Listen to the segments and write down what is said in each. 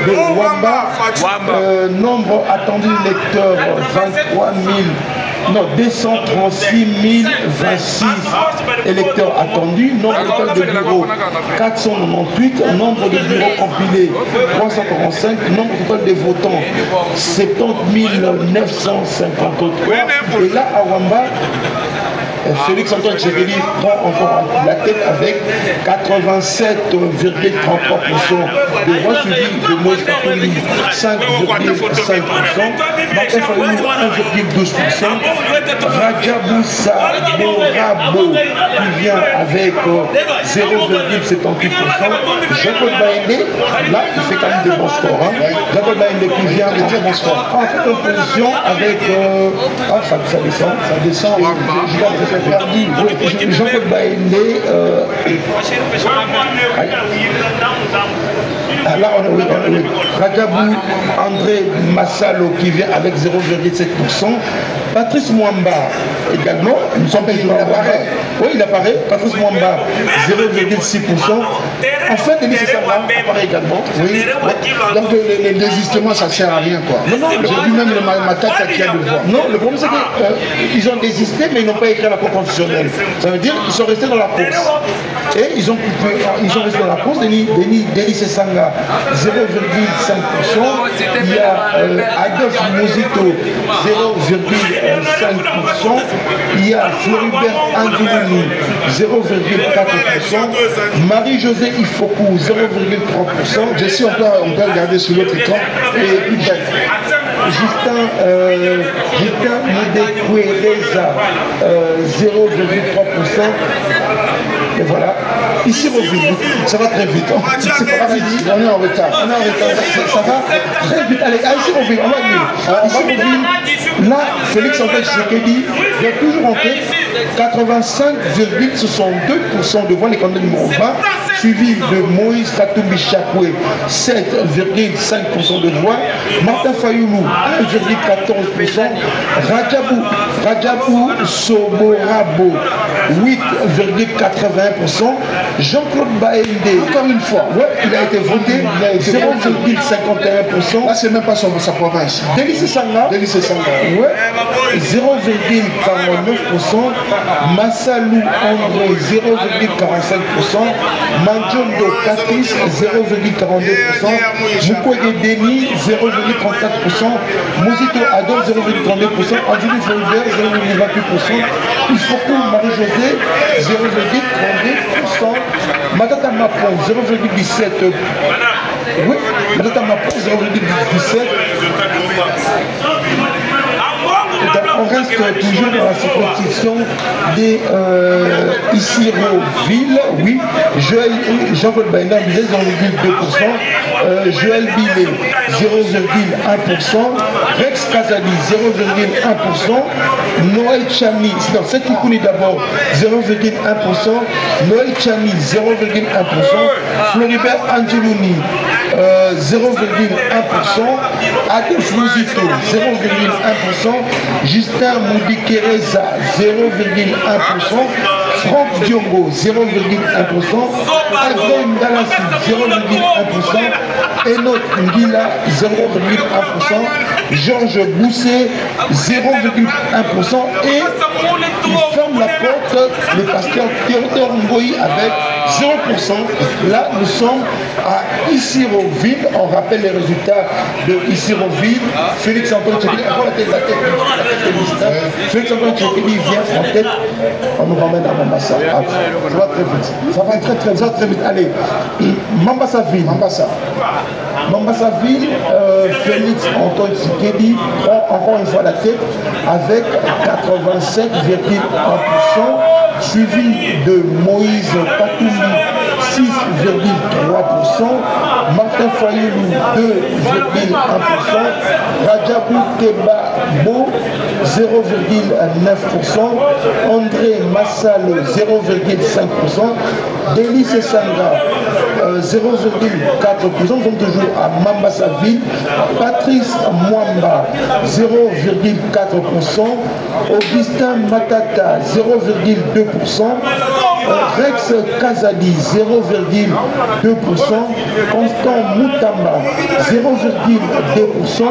de Wamba. Nombre attendu lecteur 23 000. Non, 236 026 électeurs attendus, nombre total de bureaux 498, nombre de bureaux compilés 345, nombre total de votants 70 953. Et là, à Wamba, Félix Antoine Tshisekedi prend encore la tête avec 87,33% de voix suivies de Moïse Katumbi 5,5%, Martin Fayulu 1,12%, Rajabou Saborabo qui vient avec 0,78%, Jean-Claude Baïndé, là il fait quand même de bons scores, hein. Jean-Claude Baïndé qui vient avec de bons scores, en position avec ça descend, Jean-Claude Baïndé, là on est Rajabou André Massalo qui vient avec 0,7%, Patrice Mwamba également, nous sommes il apparaît. Oui, il apparaît, Patrice Mwamba 0,6%. En fait, Denis Sessanga apparaît également. Oui. Donc les désistements, ça ne sert à rien quoi. Non, j'ai vu même le Matata qui a de voix. Non, le problème c'est qu'ils ont désisté mais ils n'ont pas écrit la cour constitutionnelle. Ça veut dire qu'ils sont restés dans la course. Et ils ont resté dans la course. Denis Sessanga 0,5%. Il y a Adolphe Mozito 0,5%. Il y a Floribert Angelini 0,4%. Marie-Josée Ifoku 0,3%. Jessie, on peut regarder sur l'autre écran. Et Justin Moudekouereza 0,3%. Et voilà. Ici, ça va très vite. C'est pas rapide. On est en retard. Ça va très vite. Allez, ici, on va venir. Là, Félix Antoine Tshisekedi vient toujours en tête. 85,62% devant les candidats numéro 20, suivi de Moïse Katumbi Chakwe 7,5% de voix, Martin Fayulu 1,14%, Rajabou Soborabo 8,81%, Jean-Claude Baïndé, encore une fois, ouais, il a été voté 0,51%. Là, c'est même pas sa province. Denis Sessanga, ouais, 0,49%, Massalou André 0,45%, Mandjondo Patrice 0,42%, Mukwege Denis 0,34%, Mozito Adolphe 0,32%, Angelou Floribert 0,28%, Ifoku Marie-Josée 0,32%, Matata Mapon 0,17%, oui, Matata Mapon 0,17%. On reste toujours dans la circonscription des Issiro-Ville, oui. Jean-Claude Baïndé 0,2%, Joël Billet 0,1%, Rex Kazali 0,1%, Noël Chami, non, c'est Koukouni d'abord 0,1%, Noël Chami 0,1%, Floribert Angelouni 0,1%, Adolphe Mozito 0,1%, Justin Moudikereza 0,1%, Franck Diongo 0,1%, Adrien Galassi 0,1%, Enoch Ngila 0,1%, Georges Bousset 0,1% et il ferme la porte le pasteur Théodore Ngoï avec 0%. Là, nous sommes à Issiro-Ville. On rappelle les résultats de Issiro-Ville. Félix Antoine Tshisekedi, Félix Antoine Tshisekedi vient en tête. On nous ramène à Mambasa. Ça va très vite. Ça va très vite. Allez, Mambasa-Ville. Mambasa-Ville, Félix Antoine Tshisekedi prend encore une fois la tête avec 87,1%, suivi de Moïse Katumbi 6,3%, Martin Fayulu 2,1%, Rajabou Keba Beau 0,9%, André Massalo 0,5%, Délice Sanga 0,4%, donc toujours à Mambasa-Ville, Patrice Mwamba 0,4%, Augustin Matata 0,2%, Rex Kazadi 0,2%, Constant Moutamba 0,2%,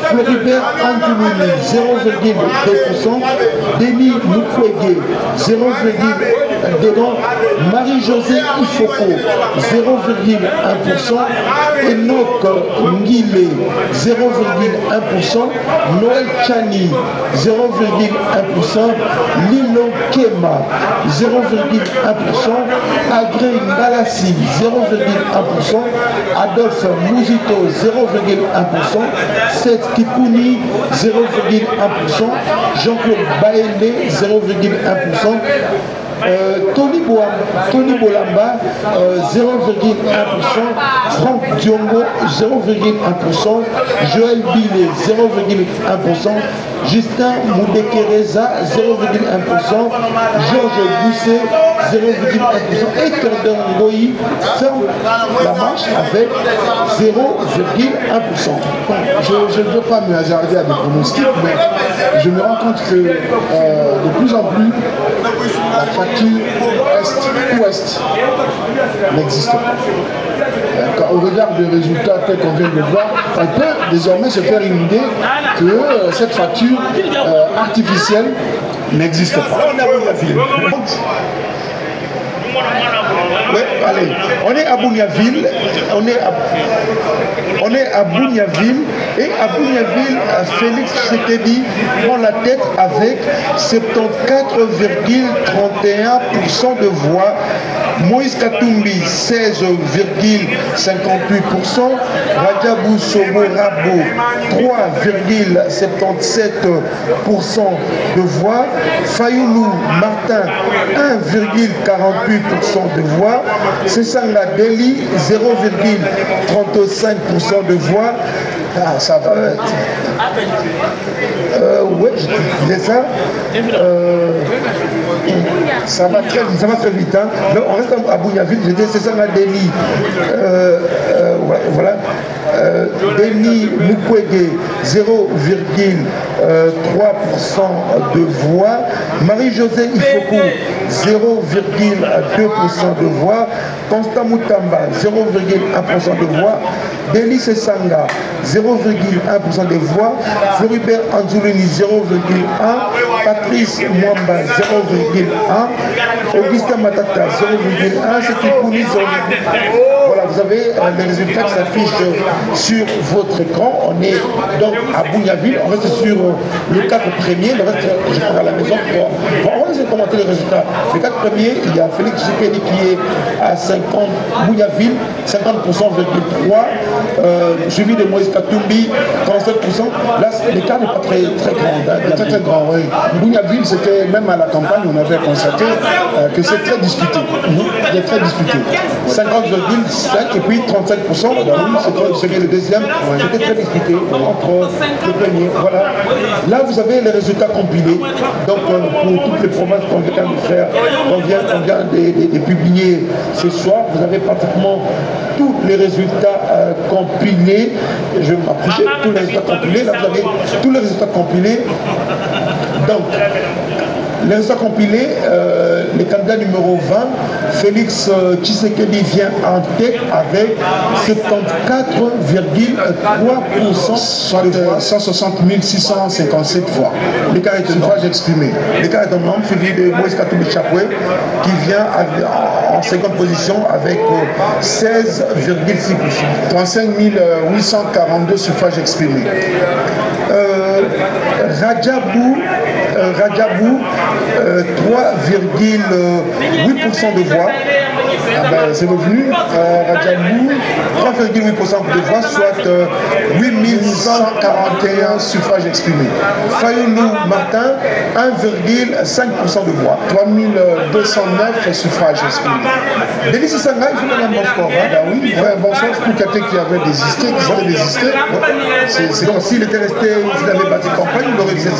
Floribert Antoumini 0,2%, Denis Mukwege 0,2%, Marie-Josée Ifoko 0,1%, Enoch Ngile 0,1%, Noël Chani 0,1%, Lilo Kema 0,1%, Agré Ngalassi 0,1%, Adolphe Mouzito 0,1%, Seth Kipuni 0,1%, Jean-Claude Baélé 0,1%, Tony Bolamba 0,1%, Franck Diongo 0,1%, Joël Billet 0,1%, Justin Moudekereza 0,1%, Georges Bousset 0,1% et Kerden Ngoyi ferme la marche avec 0,1%. Je ne veux pas me hasarder à des pronostics, mais je me rends compte que de plus en plus la fracture Est-Ouest n'existe pas. Au regard des résultats tels qu'on vient de le voir, on peut désormais se faire une idée que cette fracture artificielle n'existe pas. Ouais, allez, on est à Bouniaville, on est à Bouniaville, et à Bouniaville, Félix Tshisekedi prend la tête avec 74,31% de voix, Moïse Katumbi 16,58%, Radjabou Sobo-Rabo 3,77% de voix, Fayoulou Martin 1,48% de voix, Sessanga Deli 0,35% de voix. Ah, ça va. Ouais, je disais ça. Ça va très vite. Hein. Donc, on reste à Bouniaville. Je disais Sessanga Deli. Voilà. Denis Mukwege 0,3% de voix. Marie-Josée Ifoko 0,2% de voix. Constant Moutamba 0,1% de voix. Délice Sanga 0,1% de voix. Floribert Anzoulini 0,1%. Patrice Mwamba 0,1%. Augustin Matata 0,1%. C'est Kipuni 0,1%. Voilà, vous avez les résultats qui s'affichent sur votre écran. On est donc à Bouniaville. On reste sur les 4 premiers. Le reste, je prends à la maison. On va essayer de commenter les résultats. Les 4 premiers, il y a Félix Tshisekedi qui est à 50, Bouniaville, 50,3%, suivi de Moïse Katumbi, 37%. Là, l'écart n'est pas très grand. Hein, très grand, oui. Bouniaville, c'était même à la campagne, on avait constaté que c'est très disputé. Il est très disputé. 50,5 et puis 35%. C'était le deuxième. C'était très disputé entre les premiers. Voilà. Là, vous avez les résultats compilés. Donc, pour toutes les provinces qu'on vient de faire, on vient de publier ce soir, vous avez pratiquement tous les résultats compilés. Je vais m'approcher, tous les résultats compilés. Là, vous avez tous les résultats compilés. Donc, les résultats compilés, le candidat numéro 20, Félix Tshisekedi vient en tête avec 74,3%, soit 160 657 voix. L'écart est suffrage exprimé. L'écart est énorme, suivi de Moïse Katumbi Chapoué, qui vient en seconde position avec 16,6%. 35 842 suffrages exprimés. Radjabou 3,8% de voix. C'est devenu Radjabou 3,8% de voix, soit 8141 suffrages exprimés. Fayoulou Martin, 1,5% de voix. 3209 suffrages exprimés. Denis Sanga, il faut donner un bon score. Oui, il fait un bon score pour quelqu'un qui avait désisté, C'est donc s'il était resté, s'il avait battu campagne, il aurait fait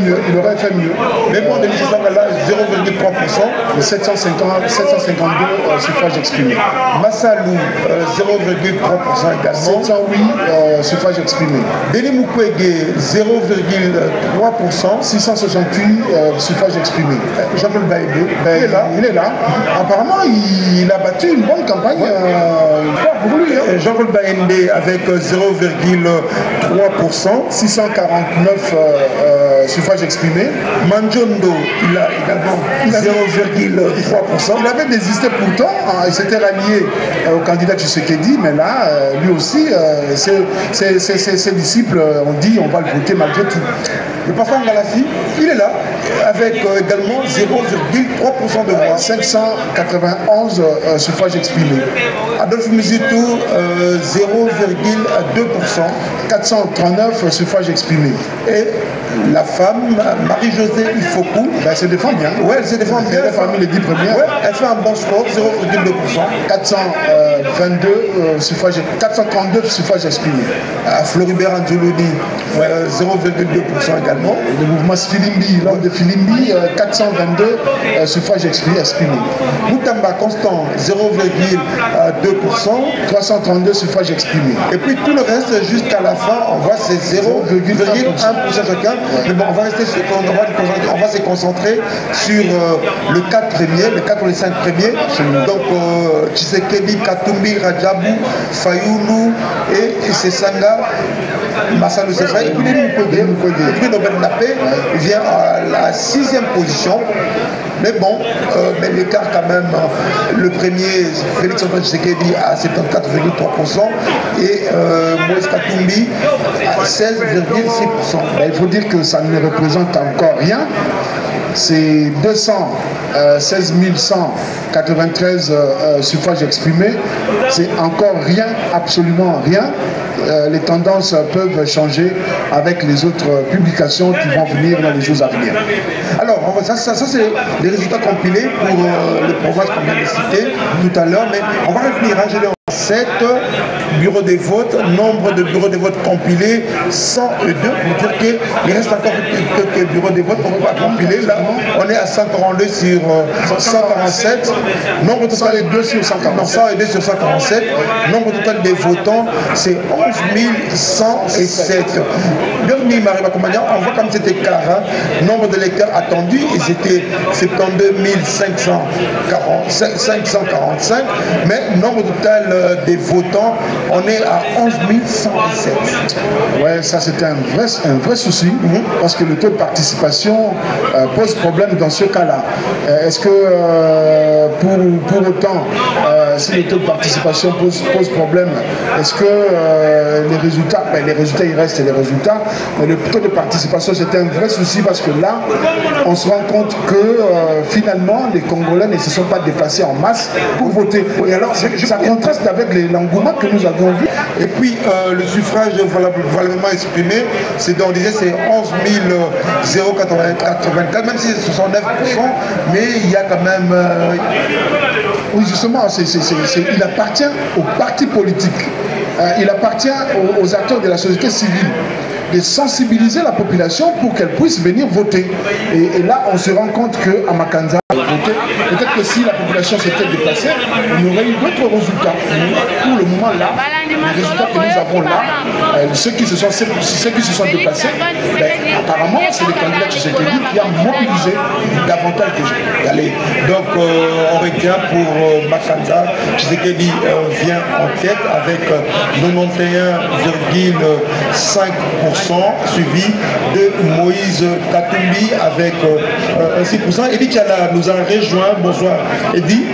mieux. Il aurait fait mieux. Mais bon, Denis Sanga là, 0,3%. 752 suffrages exprimés. Massalou, 0,3% également. 708 suffrages exprimés. Denis Mukwege, 0,3%. 668 suffrages exprimés. Jean-Paul Baïdé, il est là. Apparemment, il a battu une bonne campagne pour lui. Jean-Paul Baïdé avec 0,3%. 649 suffrages exprimés. Manjondo, il a également 0,3%. Il avait désisté pourtant, il s'était rallié au candidat Tshisekedi, mais là, lui aussi, ses disciples ont dit on va le voter malgré tout. Le passant Galassi, il est là, avec également 0,3% de voix. 591 suffrages exprimés. Adolphe Muzitou, 0,2%. 439 suffrages exprimés. Et la femme, Marie-Josée Ifoku, elle se défend bien. Oui, elle se défend bien. Elle a parmi les 10 premières. Ouais, elle fait un bon score, 0,2%. 432 suffrages exprimés. À Floribert Angelouni, 0,2% également. Le mouvement Filimbi, l'ordre de Filimbi, 422 suffrages exprimés. Moutamba Constant, 0,2%. 332 suffrages exprimés. Et puis tout le reste, jusqu'à la fin, on voit c'est 0,1% chacun. Mais bon, on va se concentrer sur le 4 premiers, les 4 ou les 5 premiers. Donc Tshisekedi, Katumbi, Radjabou, Fayoulou et Sesanga, Massalou Sesanga. Et puis Nobel Napé vient à la 6e position. Mais bon, mais l'écart quand même, le premier, Félix Antoine Tshisekedi à 74,3% et Moïse Katumbi à 16,6%. Il faut dire que ça ne représente encore rien. C'est 216 193 suffrages exprimés. C'est encore rien, absolument rien. Les tendances peuvent changer avec les autres publications qui vont venir dans les jours à venir. Alors, ça c'est les résultats compilés pour le province qu'on vient de citer tout à l'heure, mais on va revenir. J'ai 7 bureaux de vote, nombre de bureaux de vote compilés, 102, pour dire qu'il reste encore quelques bureaux de vote qu'on ne peut pas compiler. Là, on est à 142 sur 147. Nombre total de 2 sur 147. 102 sur 147. Nombre total des votants, c'est 11 107. Bienvenue Marie-Bakomania, on voit comme c'était écart. Nombre d'électeurs attendus, et c'était 72 545, mais nombre total des votants, on est à 11 117. Ouais, ça c'était un vrai souci, parce que le taux de participation pose problème dans ce cas-là. Est-ce que pour autant, si le taux de participation pose problème, est-ce que les résultats ils restent les résultats, mais le taux de participation c'était un vrai souci, parce que là, on se rend compte que finalement, les Congolais ne se sont pas déplacés en masse pour voter. Et alors, ça contraste avec l'engouement que nous avions vu. Et puis, le suffrage valablement exprimé, c'est 11 084, même si c'est 69%, mais il y a quand même... Oui, justement, il appartient aux partis politiques. Il appartient aux acteurs de la société civile de sensibiliser la population pour qu'elle puisse venir voter. Et là, on se rend compte qu'à Makanza, peut-être que si la population s'était déplacée, on aurait eu d'autres résultats. Pour le moment, là, les résultats que nous avons là, ceux qui se sont déplacés, apparemment, c'est le candidat Tshisekedi qui a mobilisé davantage de gens. Allez, donc on retient pour Makanza, Tshisekedi vient en tête avec 91,5%, suivi de Moïse Katumbi avec 6%. Eddie Tchala nous a rejoint. Bonsoir Eddie.